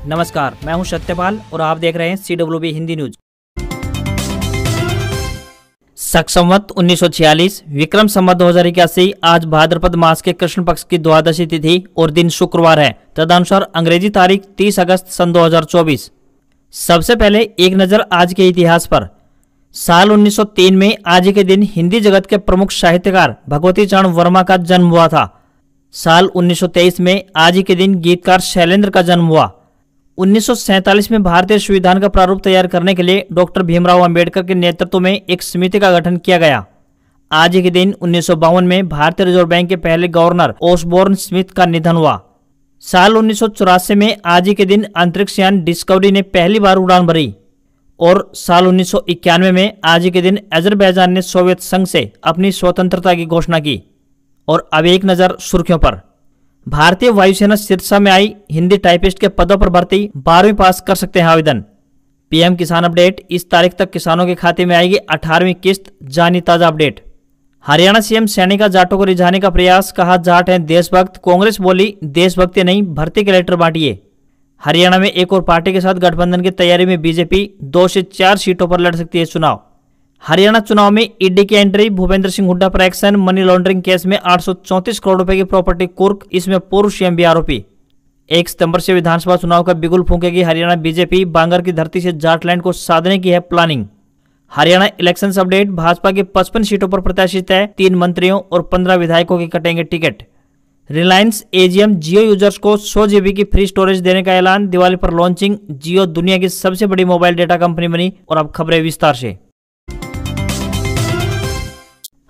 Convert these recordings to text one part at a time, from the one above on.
नमस्कार, मैं हूं सत्यपाल और आप देख रहे हैं CWB हिंदी न्यूज। शक संवत 1946 विक्रम संवत 2081 आज भाद्रपद मास के कृष्ण पक्ष की द्वादशी तिथि और दिन शुक्रवार है। तदनुसार अंग्रेजी तारीख 30 अगस्त सन 2024। सबसे पहले एक नजर आज के इतिहास पर। साल 1903 में आज के दिन हिंदी जगत के प्रमुख साहित्यकार भगवती चरण वर्मा का जन्म हुआ था। साल 1923 में आज के दिन गीतकार शैलेंद्र का जन्म हुआ। 1947 में भारतीय संविधान का प्रारूप तैयार करने के लिए डॉक्टर भीमराव अंबेडकर के नेतृत्व में एक समिति का गठन किया गया। आज के दिन 1952 में भारतीय रिजर्व बैंक के पहले गवर्नर ओसबोर्न स्मिथ का निधन हुआ। साल 1984 में आज के दिन अंतरिक्ष यान डिस्कवरी ने पहली बार उड़ान भरी। और साल 1991 में आज के दिन अजरबैजान ने सोवियत संघ से अपनी स्वतंत्रता की घोषणा की। और अब एक नजर सुर्खियों पर। भारतीय वायुसेना सिरसा में आई हिंदी टाइपिस्ट के पदों पर भर्ती 12वीं पास कर सकते हैं आवेदन। पीएम किसान अपडेट, इस तारीख तक किसानों के खाते में आएगी 18वीं किस्त, जानी ताजा अपडेट। हरियाणा सीएम सैनिका जाटों को रिझाने का प्रयास, कहा जाट हैं देशभक्त। कांग्रेस बोली देशभक्ति नहीं, भर्ती के लेटर बांटिए। हरियाणा में एक और पार्टी के साथ गठबंधन की तैयारी में बीजेपी 2 से 4 सीटों पर लड़ सकती है चुनाव। हरियाणा चुनाव में ईडी की एंट्री, भूपेंद्र सिंह हुड्डा पर एक्शन। मनी लॉन्ड्रिंग केस में 834 करोड़ रुपए की प्रॉपर्टी कुर्क, इसमें पूर्व सीएम भी आरोपी। 1 सितंबर से विधानसभा चुनाव का बिगुल फूंकेगी हरियाणा बीजेपी। बांगर की धरती से जाटलैंड को साधने की है planning. Haryana elections update, Bhajpa की 55 सीटों पर प्रत्याशित है। 3 मंत्रियों और 15 विधायकों की कटेंगे टिकट। रिलायंस एजीएम जियो यूजर्स को 100 GB की फ्री स्टोरेज देने का ऐलान। दिवाली पर लॉन्चिंग। जियो दुनिया की सबसे बड़ी मोबाइल डेटा कंपनी बनी। और अब खबरें विस्तार से।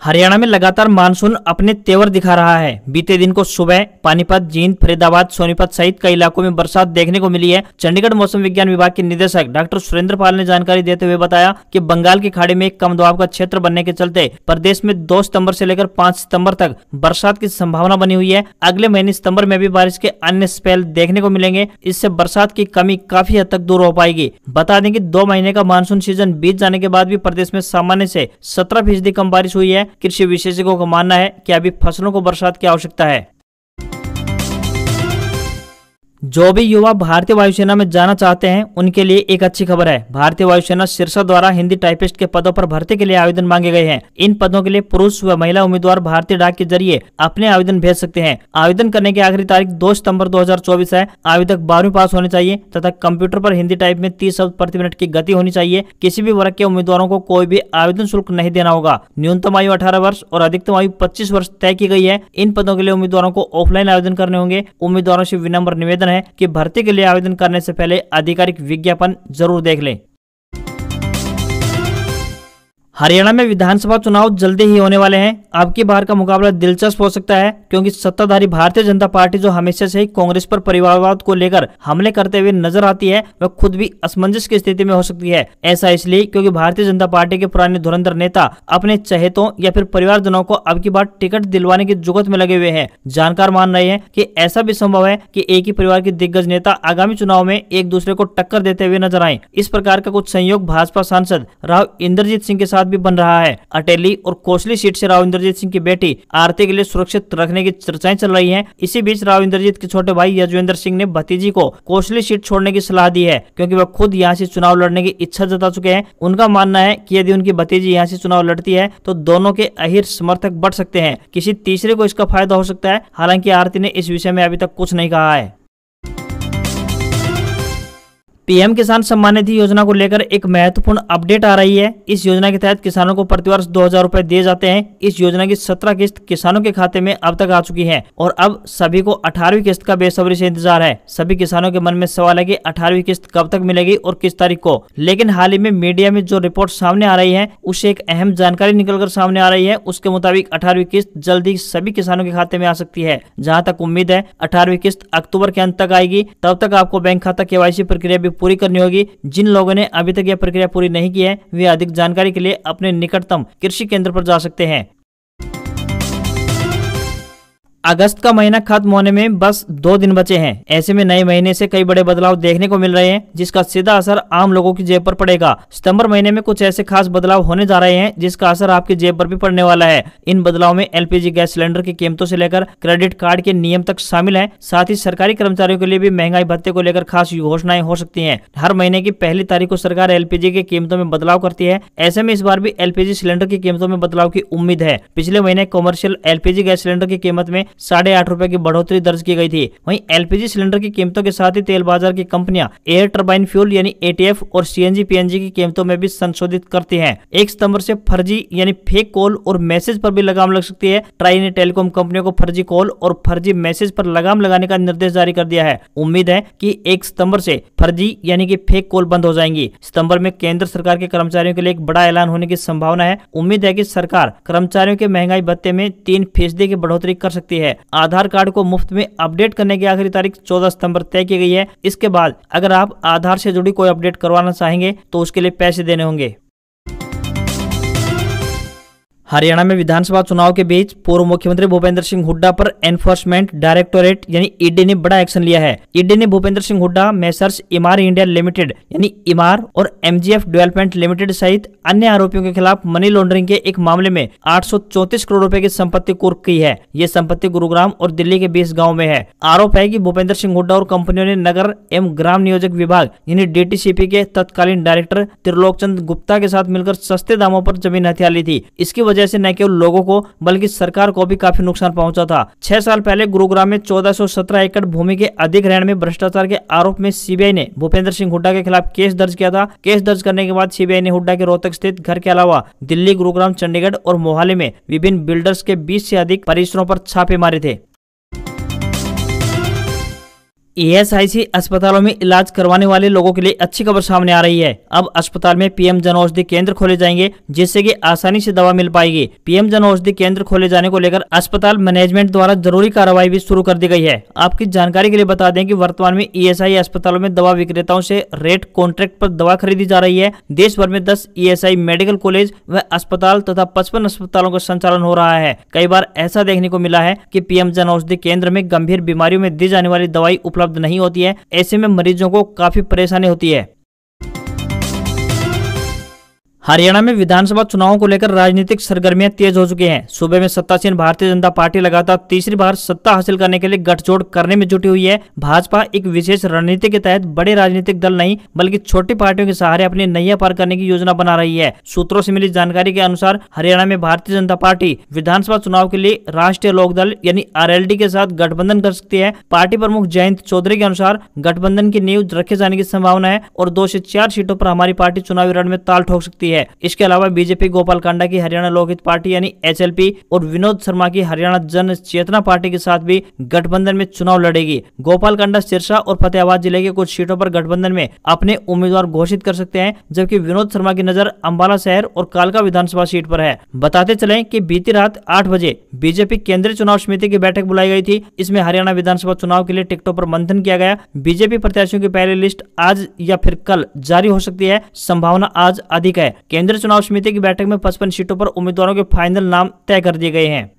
हरियाणा में लगातार मानसून अपने तेवर दिखा रहा है। बीते दिन को सुबह पानीपत, जींद, फरीदाबाद, सोनीपत सहित कई इलाकों में बरसात देखने को मिली है। चंडीगढ़ मौसम विज्ञान विभाग के निदेशक डॉक्टर सुरेंद्र पाल ने जानकारी देते हुए बताया कि बंगाल की खाड़ी में एक कम दबाव का क्षेत्र बनने के चलते प्रदेश में 2 सितंबर से लेकर 5 सितंबर तक बरसात की संभावना बनी हुई है। अगले महीने सितंबर में भी बारिश के अन्य स्पेल देखने को मिलेंगे। इससे बरसात की कमी काफी हद तक दूर हो पाएगी। बता दें कि 2 महीने का मानसून सीजन बीत जाने के बाद भी प्रदेश में सामान्य से 17% कम बारिश हुई है। कृषि विशेषज्ञों का मानना है कि अभी फसलों को बरसात की आवश्यकता है। जो भी युवा भारतीय वायुसेना में जाना चाहते हैं उनके लिए एक अच्छी खबर है। भारतीय वायुसेना सिरसा द्वारा हिंदी टाइपिस्ट के पदों पर भर्ती के लिए आवेदन मांगे गए हैं। इन पदों के लिए पुरुष व महिला उम्मीदवार भारतीय डाक के जरिए अपने आवेदन भेज सकते हैं। आवेदन करने की आखिरी तारीख 2 सितंबर 2024 है। आवेदक 12वीं पास होने चाहिए तथा कंप्यूटर पर हिंदी टाइप में 30 शब्द प्रति मिनट की गति होनी चाहिए। किसी भी वर्ग के उम्मीदवारों को कोई भी आवेदन शुल्क नहीं देना होगा। न्यूनतम आयु 18 वर्ष और अधिकतम आयु 25 वर्ष तय की गई है। इन पदों के लिए उम्मीदवारों को ऑफलाइन आवेदन करने होंगे। उम्मीदवारों से विनम्र निवेदन है कि भर्ती के लिए आवेदन करने से पहले आधिकारिक विज्ञापन जरूर देख लें। हरियाणा में विधानसभा चुनाव जल्दी ही होने वाले हैं। अब की बार का मुकाबला दिलचस्प हो सकता है क्योंकि सत्ताधारी भारतीय जनता पार्टी जो हमेशा से ही कांग्रेस पर परिवारवाद को लेकर हमले करते हुए नजर आती है, वह खुद भी असमंजस की स्थिति में हो सकती है। ऐसा इसलिए क्योंकि भारतीय जनता पार्टी के पुराने धुरंधर नेता अपने चहेतों या फिर परिवारजनों को अब की बार टिकट दिलवाने की जुगत में लगे हुए हैं। जानकार मान रहे हैं कि ऐसा भी संभव है कि एक ही परिवार के दिग्गज नेता आगामी चुनाव में एक दूसरे को टक्कर देते हुए नजर आए। इस प्रकार का कुछ संयोग भाजपा सांसद राव इंद्रजीत सिंह के साथ भी बन रहा है। अटेली और कोसली सीट से राव इंद्रजीत सिंह की बेटी आरती के लिए सुरक्षित रखने की चर्चाएं चल रही हैं। इसी बीच राव इंद्रजीत के छोटे भाई यजवेंद्र सिंह ने भतीजी को कोसली सीट छोड़ने की सलाह दी है क्योंकि वह खुद यहां से चुनाव लड़ने की इच्छा जता चुके हैं। उनका मानना है कि यदि उनकी भतीजी यहां से चुनाव लड़ती है तो दोनों के अहिर समर्थक बढ़ सकते हैं। किसी तीसरे को इसका फायदा हो सकता है। हालांकि आरती ने इस विषय में अभी तक कुछ नहीं कहा है। पीएम किसान सम्मान निधि योजना को लेकर एक महत्वपूर्ण अपडेट आ रही है। इस योजना के तहत किसानों को प्रतिवर्ष 2000 रुपए दिए जाते हैं। इस योजना की 17 किस्त किसानों के खाते में अब तक आ चुकी है और अब सभी को 18वीं किस्त का बेसब्री से इंतजार है। सभी किसानों के मन में सवाल है कि 18वीं किस्त कब तक मिलेगी और किस तारीख को। लेकिन हाल ही में मीडिया में जो रिपोर्ट सामने आ रही है उससे एक अहम जानकारी निकलकर सामने आ रही है। उसके मुताबिक 18वीं किस्त जल्दी सभी किसानों के खाते में आ सकती है। जहां तक उम्मीद है 18वीं किस्त अक्टूबर के अंत तक आएगी। तब तक आपको बैंक खाता KYC प्रक्रिया भी पूरी करनी होगी। जिन लोगों ने अभी तक यह प्रक्रिया पूरी नहीं की है वे अधिक जानकारी के लिए अपने निकटतम कृषि केंद्र पर जा सकते हैं। अगस्त का महीना खत्म होने में बस 2 दिन बचे हैं। ऐसे में नए महीने से कई बड़े बदलाव देखने को मिल रहे हैं, जिसका सीधा असर आम लोगों की जेब पर पड़ेगा। सितंबर महीने में कुछ ऐसे खास बदलाव होने जा रहे हैं जिसका असर आपकी जेब पर भी पड़ने वाला है। इन बदलाव में एलपीजी गैस सिलेंडर की कीमतों से लेकर क्रेडिट कार्ड के नियम तक शामिल है। साथ ही सरकारी कर्मचारियों के लिए भी महंगाई भत्ते को लेकर खास घोषणाएं हो सकती है। हर महीने की पहली तारीख को सरकार एलपीजी की कीमतों में बदलाव करती है। ऐसे में इस बार भी एलपीजी सिलेंडर की कीमतों में बदलाव की उम्मीद है। पिछले महीने कमर्शियल एलपीजी गैस सिलेंडर की कीमत में 8.5 रुपए की बढ़ोतरी दर्ज की गई थी। वहीं एलपीजी सिलेंडर की कीमतों के साथ ही तेल बाजार की कंपनियां एयर टरबाइन फ्यूल यानी एटीएफ और सीएनजी पीएनजी की कीमतों में भी संशोधित करती हैं। 1 सितंबर से फर्जी यानी फेक कॉल और मैसेज पर भी लगाम लग सकती है। ट्राई ने टेलीकॉम कंपनियों को फर्जी कॉल और फर्जी मैसेज पर लगाम लगाने का निर्देश जारी कर दिया है। उम्मीद है कि 1 सितंबर से फर्जी यानी कि फेक कॉल बंद हो जाएंगी। सितंबर में केंद्र सरकार के कर्मचारियों के लिए एक बड़ा ऐलान होने की संभावना है। उम्मीद है कि सरकार कर्मचारियों के महंगाई भत्ते में 3% की बढ़ोतरी कर सकती है। आधार कार्ड को मुफ्त में अपडेट करने की आखिरी तारीख 14 सितंबर तय की गई है। इसके बाद अगर आप आधार से जुड़ी कोई अपडेट करवाना चाहेंगे तो उसके लिए पैसे देने होंगे। हरियाणा में विधानसभा चुनाव के बीच पूर्व मुख्यमंत्री भूपेंद्र सिंह हुड्डा पर एनफोर्समेंट डायरेक्टोरेट यानी ईडी ने बड़ा एक्शन लिया है। ईडी ने Bhupendra Singh Hooda, messrs इमार India limited यानी इमार और एमजीएफ डेवलपमेंट लिमिटेड सहित अन्य आरोपियों के खिलाफ मनी लॉन्ड्रिंग के एक मामले में 834 करोड़ रुपए की संपत्ति कुर्क की है। ये संपत्ति गुरुग्राम और दिल्ली के 20 गाँव में है। आरोप है कि भूपेंद्र सिंह हुड्डा और कंपनियों ने नगर एवं ग्राम नियोजक विभाग यानी डीटीसीपी के तत्कालीन डायरेक्टर त्रिलोकचंद गुप्ता के साथ मिलकर सस्ते दामों पर जमीन हथिया ली थी। इसकी वजह से न केवल लोगों को बल्कि सरकार को भी काफी नुकसान पहुंचा था। 6 साल पहले गुरुग्राम में 1417 एकड़ भूमि के अधिग्रहण में भ्रष्टाचार के आरोप में सीबीआई ने भूपेंद्र सिंह हुड्डा के खिलाफ केस दर्ज किया था। केस दर्ज करने के बाद सीबीआई ने हुड्डा के रोहतक स्थित घर के अलावा दिल्ली, गुरुग्राम, चंडीगढ़ और मोहाली में विभिन्न बिल्डर्स के 20 से अधिक परिसरों पर छापे मारे थे। ईएसआईसी अस्पतालों में इलाज करवाने वाले लोगों के लिए अच्छी खबर सामने आ रही है। अब अस्पताल में पीएम जन औषधि केंद्र खोले जाएंगे जिससे कि आसानी से दवा मिल पाएगी। पीएम जन औषधि केंद्र खोले जाने को लेकर अस्पताल मैनेजमेंट द्वारा जरूरी कार्रवाई भी शुरू कर दी गई है। आपकी जानकारी के लिए बता दें कि वर्तमान में ईएसआई अस्पतालों में दवा विक्रेताओं से रेट कॉन्ट्रैक्ट पर दवा खरीदी जा रही है। देश भर में 10 ईएसआई मेडिकल कॉलेज व अस्पताल तथा 55 अस्पतालों का संचालन हो रहा है। कई बार ऐसा देखने को मिला है कि पीएम जन औषधि केंद्र में गंभीर बीमारियों में दी जाने वाली दवाई उपलब्ध नहीं होती है। ऐसे में मरीजों को काफी परेशानी होती है। हरियाणा में विधानसभा चुनावों को लेकर राजनीतिक सरगर्मियां तेज हो चुकी हैं। सूबे में सत्तासीन भारतीय जनता पार्टी लगातार तीसरी बार सत्ता हासिल करने के लिए गठजोड़ करने में जुटी हुई है। भाजपा एक विशेष रणनीति के तहत बड़े राजनीतिक दल नहीं बल्कि छोटी पार्टियों के सहारे अपनी नैया पार करने की योजना बना रही है। सूत्रों से मिली जानकारी के अनुसार हरियाणा में भारतीय जनता पार्टी विधानसभा चुनाव के लिए राष्ट्रीय लोकदल यानी आरएलडी के साथ गठबंधन कर सकती है। पार्टी प्रमुख जयंत चौधरी के अनुसार गठबंधन की नींव रखे जाने की संभावना है और 2 से 4 सीटों पर हमारी पार्टी चुनावी रण में ताल ठोक सकती है। इसके अलावा बीजेपी गोपाल कांडा की हरियाणा लोकहित पार्टी यानी एचएलपी और विनोद शर्मा की हरियाणा जन चेतना पार्टी के साथ भी गठबंधन में चुनाव लड़ेगी। गोपाल कांडा सिरसा और फतेहाबाद जिले के कुछ सीटों पर गठबंधन में अपने उम्मीदवार घोषित कर सकते हैं, जबकि विनोद शर्मा की नजर अंबाला शहर और कालका विधानसभा सीट पर है। बताते चलें कि बीती रात 8 बजे बीजेपी केंद्रीय चुनाव समिति की बैठक बुलाई गई थी। इसमें हरियाणा विधानसभा चुनाव के लिए टिकटों पर मंथन किया गया। बीजेपी प्रत्याशियों की पहली लिस्ट आज या फिर कल जारी हो सकती है। संभावना आज अधिक है। केंद्रीय चुनाव समिति की बैठक में 55 सीटों पर उम्मीदवारों के फाइनल नाम तय कर दिए गए हैं।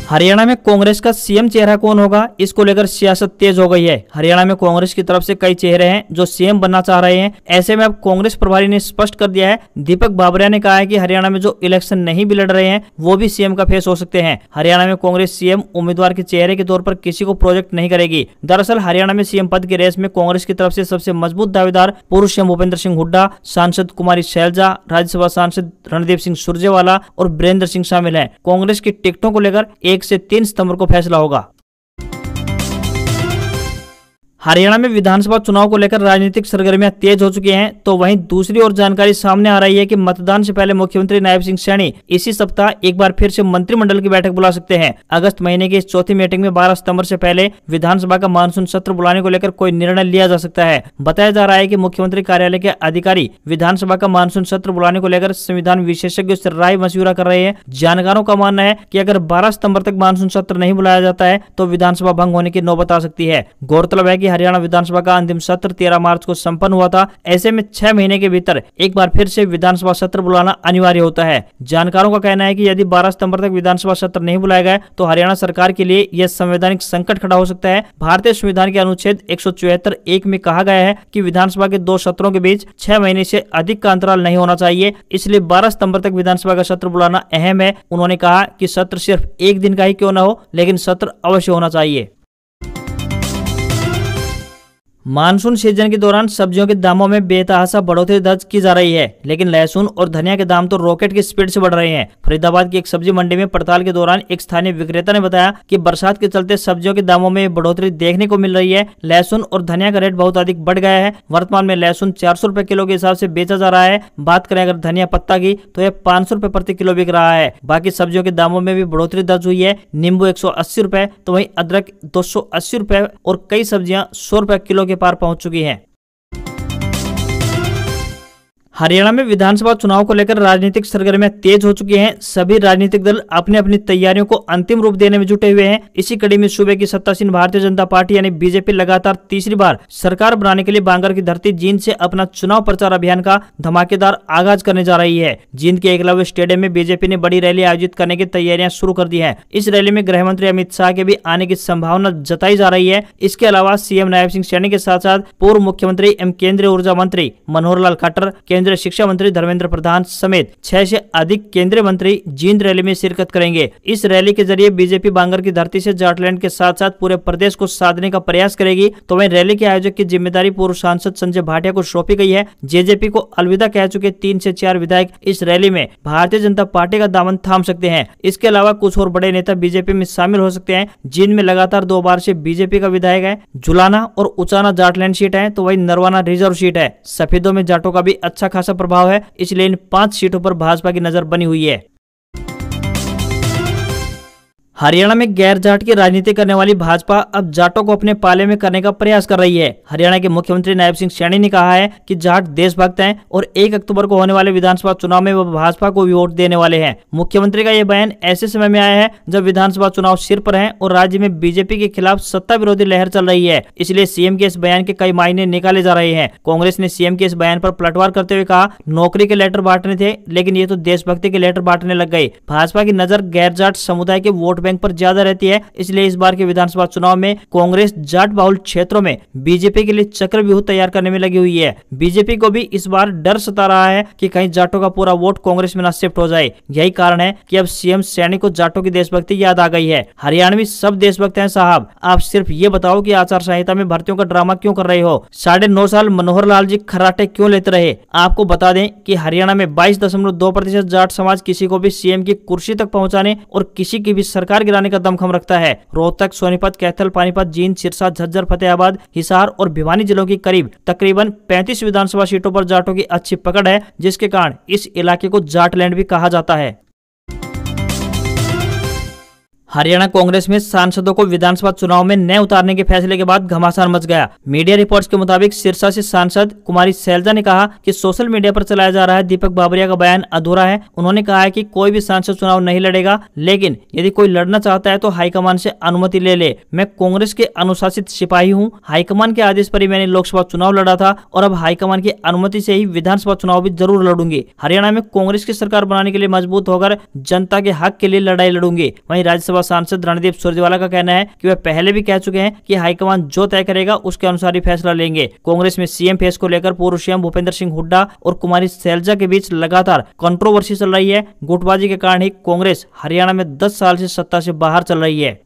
हरियाणा में कांग्रेस का सीएम चेहरा कौन होगा, इसको लेकर सियासत तेज हो गई है। हरियाणा में कांग्रेस की तरफ से कई चेहरे हैं जो सीएम बनना चाह रहे हैं। ऐसे में अब कांग्रेस प्रभारी ने स्पष्ट कर दिया है। दीपक बाबरिया ने कहा है कि हरियाणा में जो इलेक्शन नहीं भी लड़ रहे हैं वो भी सीएम का फेस हो सकते हैं। हरियाणा में कांग्रेस सीएम उम्मीदवार के चेहरे के तौर पर किसी को प्रोजेक्ट नहीं करेगी। दरअसल हरियाणा में सीएम पद की रेस में कांग्रेस की तरफ से सबसे मजबूत दावेदार पूर्व सीएम भूपेंद्र सिंह हुड्डा, सांसद कुमारी शैलजा, राज्यसभा सांसद रणदीप सिंह सुरजेवाला और बीरेंद्र सिंह शामिल हैं। कांग्रेस की टिकटों को लेकर 1 से 3 सितंबर को फैसला होगा। हरियाणा में विधानसभा चुनाव को लेकर राजनीतिक सरगर्मियां तेज हो चुकी हैं, तो वहीं दूसरी ओर जानकारी सामने आ रही है कि मतदान से पहले मुख्यमंत्री नायब सिंह सैनी इसी सप्ताह एक बार फिर से मंत्रिमंडल की बैठक बुला सकते हैं। अगस्त महीने की इस चौथी मीटिंग में 12 सितंबर से पहले विधानसभा का मानसून सत्र बुलाने को लेकर कोई निर्णय लिया जा सकता है। बताया जा रहा है कि मुख्यमंत्री कार्यालय के अधिकारी विधानसभा का मानसून सत्र बुलाने को लेकर संविधान विशेषज्ञों से राय मशविरा कर रहे हैं। जानकारों का मानना है कि अगर 12 सितंबर तक मानसून सत्र नहीं बुलाया जाता है तो विधानसभा भंग होने की नौबत आ सकती है। गौरतलब है कि हरियाणा विधानसभा का अंतिम सत्र 13 मार्च को संपन्न हुआ था। ऐसे में 6 महीने के भीतर एक बार फिर से विधानसभा सत्र बुलाना अनिवार्य होता है। जानकारों का कहना है कि यदि 12 सितंबर तक विधानसभा सत्र नहीं बुलाया गया तो हरियाणा सरकार के लिए यह संवैधानिक संकट खड़ा हो सकता है। भारतीय संविधान के अनुच्छेद 174(1) में कहा गया है कि विधानसभा के 2 सत्रों के बीच 6 महीने से अधिक का अंतराल नहीं होना चाहिए, इसलिए 12 सितंबर तक विधानसभा का सत्र बुलाना अहम है। उन्होंने कहा कि सत्र सिर्फ एक दिन का ही क्यों न हो, लेकिन सत्र अवश्य होना चाहिए। मानसून सीजन के दौरान सब्जियों के दामों में बेतहाशा बढ़ोतरी दर्ज की जा रही है, लेकिन लहसुन और धनिया के दाम तो रॉकेट की स्पीड से बढ़ रहे हैं। फरीदाबाद की एक सब्जी मंडी में पड़ताल के दौरान एक स्थानीय विक्रेता ने बताया कि बरसात के चलते सब्जियों के दामों में बढ़ोतरी देखने को मिल रही है। लहसुन और धनिया का रेट बहुत अधिक बढ़ गया है। वर्तमान में लहसुन 400 रुपए किलो के हिसाब से बेचा जा रहा है। बात करें अगर धनिया पत्ता की तो यह 500 रुपए प्रति किलो बिक रहा है। बाकी सब्जियों के दामों में भी बढ़ोतरी दर्ज हुई है। नींबू 180 रुपए तो वहीं अदरक 280 रुपए और कई सब्जियां 100 रुपए किलो के पार पहुंच चुकी है। हरियाणा में विधानसभा चुनाव को लेकर राजनीतिक सरगर्मियां तेज हो चुकी हैं। सभी राजनीतिक दल अपनी अपनी तैयारियों को अंतिम रूप देने में जुटे हुए हैं। इसी कड़ी में सूबे की सत्तासीन भारतीय जनता पार्टी यानी बीजेपी लगातार तीसरी बार सरकार बनाने के लिए बांगर की धरती जींद से अपना चुनाव प्रचार अभियान का धमाकेदार आगाज करने जा रही है। जींद के एकलव्य स्टेडियम में बीजेपी ने बड़ी रैली आयोजित करने की तैयारियां शुरू कर दी है। इस रैली में गृह मंत्री अमित शाह के भी आने की संभावना जताई जा रही है। इसके अलावा सीएम नायब सिंह सैनी के साथ साथ पूर्व मुख्यमंत्री एवं केंद्रीय ऊर्जा मंत्री मनोहर लाल खट्टर, केंद्रीय शिक्षा मंत्री धर्मेंद्र प्रधान समेत 6 से अधिक केंद्रीय मंत्री जींद रैली में शिरकत करेंगे। इस रैली के जरिए बीजेपी बांगर की धरती से जाटलैंड के साथ साथ पूरे प्रदेश को साधने का प्रयास करेगी। तो वहीं रैली के आयोजक की जिम्मेदारी पूर्व सांसद संजय भाटिया को सौंपी गई है। जेजेपी को अलविदा कह चुके 3 से 4 विधायक इस रैली में भारतीय जनता पार्टी का दामन थाम सकते हैं। इसके अलावा कुछ और बड़े नेता बीजेपी में शामिल हो सकते हैं। जींद में लगातार 2 बार से बीजेपी का विधायक है। जुलाना और उचाना जाटलैंड सीट है तो वही नरवाना रिजर्व सीट है। सफेदों में जाटों का भी अच्छा खासा प्रभाव है, इसलिए इन 5 सीटों पर भाजपा की नजर बनी हुई है। हरियाणा में गैर जाट की राजनीति करने वाली भाजपा अब जाटों को अपने पाले में करने का प्रयास कर रही है। हरियाणा के मुख्यमंत्री नायब सिंह सैनी ने कहा है कि जाट देशभक्त हैं और 1 अक्टूबर को होने वाले विधानसभा चुनाव में वह भाजपा को वोट देने वाले हैं। मुख्यमंत्री का यह बयान ऐसे समय में आया है जब विधानसभा चुनाव सिर पर है और राज्य में बीजेपी के खिलाफ सत्ता विरोधी लहर चल रही है। इसलिए सीएम के इस बयान के कई मायने निकाले जा रहे हैं। कांग्रेस ने सीएम के इस बयान पर पलटवार करते हुए कहा, नौकरी के लेटर बांटने थे लेकिन ये तो देशभक्ति के लेटर बांटने लग गए। भाजपा की नजर गैर जाट समुदाय के वोट बैंक पर ज्यादा रहती है, इसलिए इस बार के विधानसभा चुनाव में कांग्रेस जाट बाहुल क्षेत्रों में बीजेपी के लिए चक्रव्यूह तैयार करने में लगी हुई है। बीजेपी को भी इस बार डर सता रहा है कि कहीं जाटों का पूरा वोट कांग्रेस में न शिफ्ट हो जाए। यही कारण है कि अब सीएम सैनी को जाटों की देशभक्ति याद आ गई है। हरियाणवी सब देशभक्त हैं साहब, आप सिर्फ ये बताओ कि आचार संहिता में भर्तियों का ड्रामा क्यों कर रहे हो? 9.5 साल मनोहर लाल जी खर्राटे क्यों लेते रहे? आपको बता दें कि हरियाणा में 22.2% जाट समाज किसी को भी सीएम की कुर्सी तक पहुंचाने और किसी की भी सरकार गिराने का दमखम रखता है। रोहतक, सोनीपत, कैथल, पानीपत, जींद, सिरसा, झज्जर, फतेहाबाद, हिसार और भिवानी जिलों की तकरीबन 35 विधानसभा सीटों पर जाटों की अच्छी पकड़ है, जिसके कारण इस इलाके को जाटलैंड भी कहा जाता है। हरियाणा कांग्रेस में सांसदों को विधानसभा चुनाव में न उतारने के फैसले के बाद घमासान मच गया। मीडिया रिपोर्ट्स के मुताबिक सिरसा से सांसद कुमारी शैलजा ने कहा कि सोशल मीडिया पर चलाया जा रहा है दीपक बाबरिया का बयान अधूरा है। उन्होंने कहा है कि कोई भी सांसद चुनाव नहीं लड़ेगा, लेकिन यदि कोई लड़ना चाहता है तो हाईकमान से अनुमति ले ले। मैं कांग्रेस के अनुशासित सिपाही हूँ, हाईकमान के आदेश पर ही मैंने लोकसभा चुनाव लड़ा था और अब हाईकमान की अनुमति से ही विधानसभा चुनाव भी जरूर लड़ूंगी। हरियाणा में कांग्रेस की सरकार बनाने के लिए मजबूत होकर जनता के हक के लिए लड़ाई लड़ूंगी। वहीं राज्यसभा सांसद रणदीप सुरजेवाला का कहना है कि वे पहले भी कह चुके हैं कि हाईकमान जो तय करेगा उसके अनुसार ही फैसला लेंगे। कांग्रेस में सीएम फेस को लेकर पूर्व सीएम भूपेंद्र सिंह हुड्डा और कुमारी शैलजा के बीच लगातार कंट्रोवर्सी चल रही है। गुटबाजी के कारण ही कांग्रेस हरियाणा में 10 साल से सत्ता से बाहर चल रही है।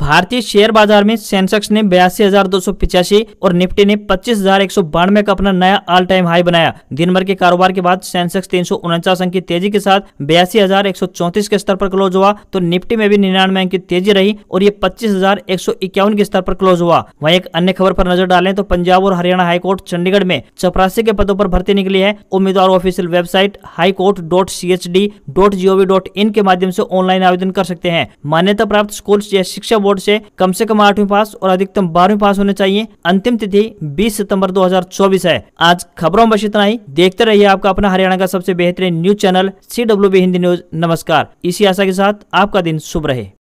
भारतीय शेयर बाजार में सेंसेक्स ने 82,285 और निफ्टी ने 25,192 का अपना नया ऑल टाइम हाई बनाया। दिन भर के कारोबार के बाद सेंसेक्स 349 अंक की तेजी के साथ 82,134 के स्तर पर क्लोज हुआ, तो निफ्टी में भी 99 अंक की तेजी रही और ये 25,151 के स्तर पर क्लोज हुआ। वहीं एक अन्य खबर पर नजर डालें तो पंजाब और हरियाणा हाईकोर्ट चंडीगढ़ में चपरासी के पदों पर भर्ती निकली है। उम्मीदवार ऑफिशियल वेबसाइट highcourt.chd.gov.in के माध्यम से ऑनलाइन आवेदन कर सकते हैं। मान्यता प्राप्त स्कूल या शिक्षा बोर्ड से कम 8वीं पास और अधिकतम 12वीं पास होने चाहिए। अंतिम तिथि 20 सितंबर 2024 है। आज खबरों में बस इतना ही। देखते रहिए आपका अपना हरियाणा का सबसे बेहतरीन news channel CWB Hindi news. नमस्कार। इसी आशा के साथ आपका दिन शुभ रहे।